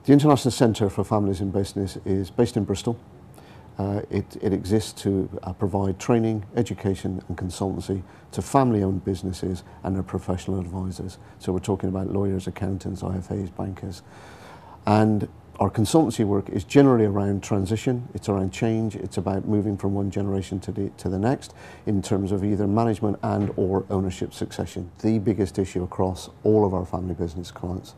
The International Centre for Families in Business is based in Bristol. It exists to provide training, education and consultancy to family-owned businesses and their professional advisors. So we're talking about lawyers, accountants, IFAs, bankers. And our consultancy work is generally around transition, it's around change, it's about moving from one generation to the next in terms of either management and or ownership succession. The biggest issue across all of our family business clients,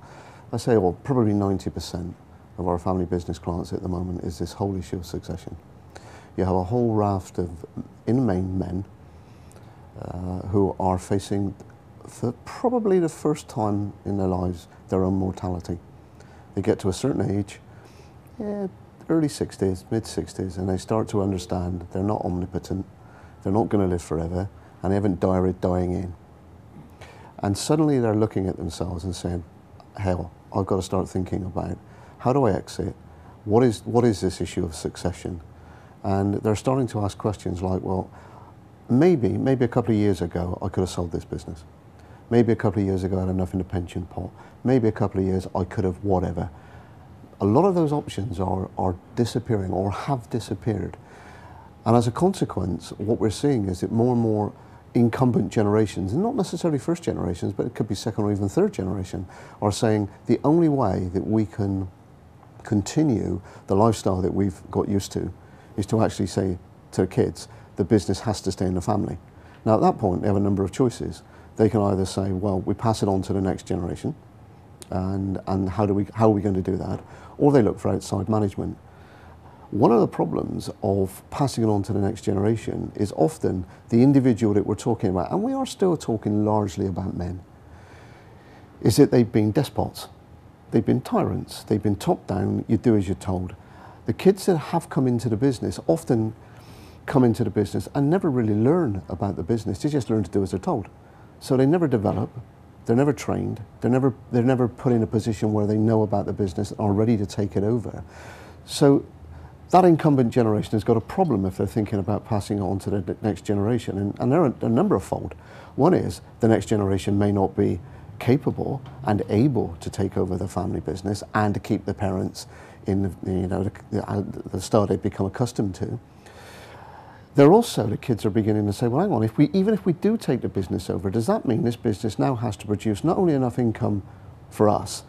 I say, well, probably 90% of our family business clients at the moment is this whole issue of succession. You have a whole raft of, in the main, men who are facing, for probably the first time in their lives, their own mortality. They get to a certain age, early 60s, mid 60s, and they start to understand they're not omnipotent, they're not going to live forever, and they haven't died dying in. And suddenly they're looking at themselves and saying, hell, I've got to start thinking about how do I exit? What is this issue of succession? And they're starting to ask questions like, well, maybe a couple of years ago I could have sold this business. Maybe a couple of years ago I had enough in the pension pot. Maybe a couple of years I could have whatever. A lot of those options are disappearing or have disappeared. And as a consequence, what we're seeing is that more and more incumbent generations, and not necessarily first generations, but it could be second or even third generation, are saying the only way that we can continue the lifestyle that we've got used to is to actually say to the kids, the business has to stay in the family. Now at that point, they have a number of choices. They can either say, well, we pass it on to the next generation, and how are we going to do that? Or they look for outside management. One of the problems of passing it on to the next generation is often the individual that we're talking about, and we are still talking largely about men, is that they've been despots, they've been tyrants, they've been top down, you do as you're told. The kids that have come into the business often come into the business and never really learn about the business, they just learn to do as they're told. So they never develop, they're never trained, they're never put in a position where they know about the business and are ready to take it over. So that incumbent generation has got a problem if they're thinking about passing it on to the next generation, and there are a number of fold. One is the next generation may not be capable and able to take over the family business and to keep the parents in the style they've become accustomed to. They're also, the kids are beginning to say, well, hang on, even if we do take the business over, does that mean this business now has to produce not only enough income for us,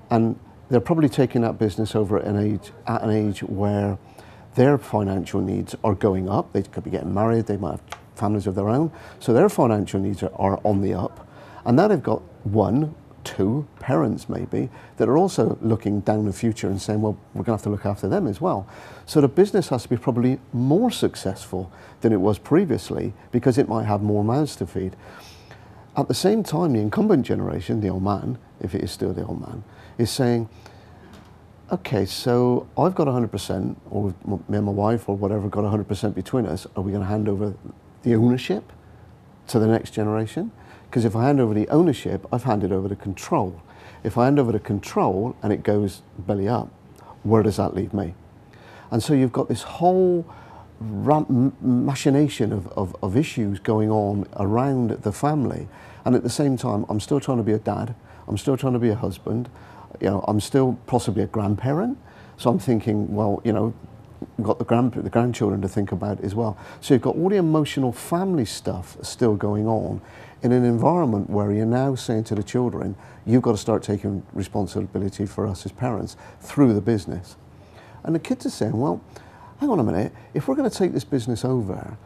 and they're probably taking that business over at an age where their financial needs are going up. They could be getting married, they might have families of their own, so their financial needs are on the up. And now they've got one, two parents maybe that are also looking down the future and saying, well, we're going to have to look after them as well. So the business has to be probably more successful than it was previously because it might have more mouths to feed. At the same time, the incumbent generation, the old man, if it is still the old man, is saying, okay, so I've got 100%, or me and my wife or whatever got 100% between us, are we going to hand over the ownership to the next generation? Because if I hand over the ownership, I've handed over the control. If I hand over the control and it goes belly up, where does that leave me? And so you've got this whole machination of issues going on around the family. And at the same time, I'm still trying to be a dad, I'm still trying to be a husband, I'm still possibly a grandparent. So I'm thinking, well, we've got the grandchildren to think about as well. So you've got all the emotional family stuff still going on in an environment where you're now saying to the children, you've got to start taking responsibility for us as parents through the business. And the kids are saying, well, hang on a minute, if we're going to take this business over,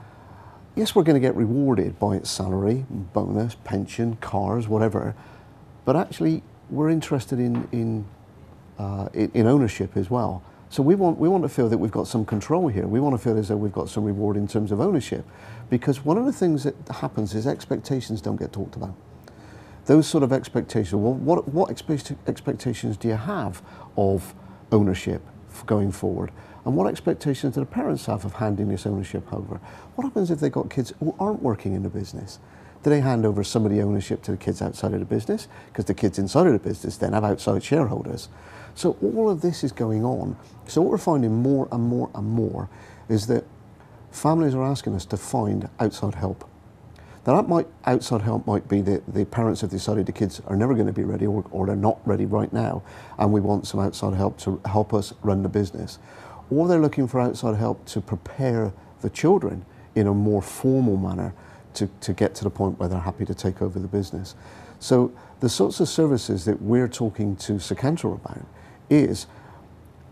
yes, we're going to get rewarded by its salary, bonus, pension, cars, whatever, but actually we're interested in ownership as well. So we want to feel that we've got some control here. We want to feel as though we've got some reward in terms of ownership. Because one of the things that happens is expectations don't get talked about. Those sort of expectations, well, what expectations do you have of ownership going forward? And what expectations do the parents have of handing this ownership over? What happens if they've got kids who aren't working in the business? Do they hand over some of the ownership to the kids outside of the business? Because the kids inside of the business then have outside shareholders. So all of this is going on. So what we're finding more and more and more is that families are asking us to find outside help. Outside help might be that the parents have decided the kids are never going to be ready, or they're not ready right now, and we want some outside help to help us run the business. Or they're looking for outside help to prepare the children in a more formal manner to get to the point where they're happy to take over the business. So the sorts of services that we're talking to Secantor about is,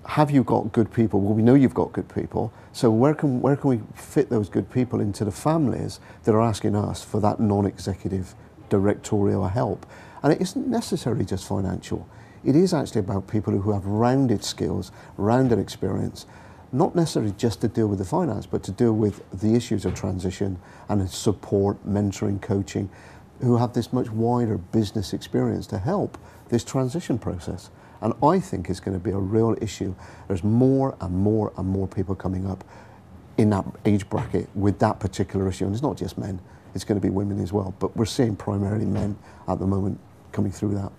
have you got good people? Well, we know you've got good people. So where can we fit those good people into the families that are asking us for that non-executive directorial help? And it isn't necessarily just financial. It is actually about people who have rounded skills, rounded experience, not necessarily just to deal with the finance, but to deal with the issues of transition and support, mentoring, coaching, who have this much wider business experience to help this transition process. And I think it's going to be a real issue. There's more and more and more people coming up in that age bracket with that particular issue. And it's not just men, it's going to be women as well. But we're seeing primarily men at the moment coming through that.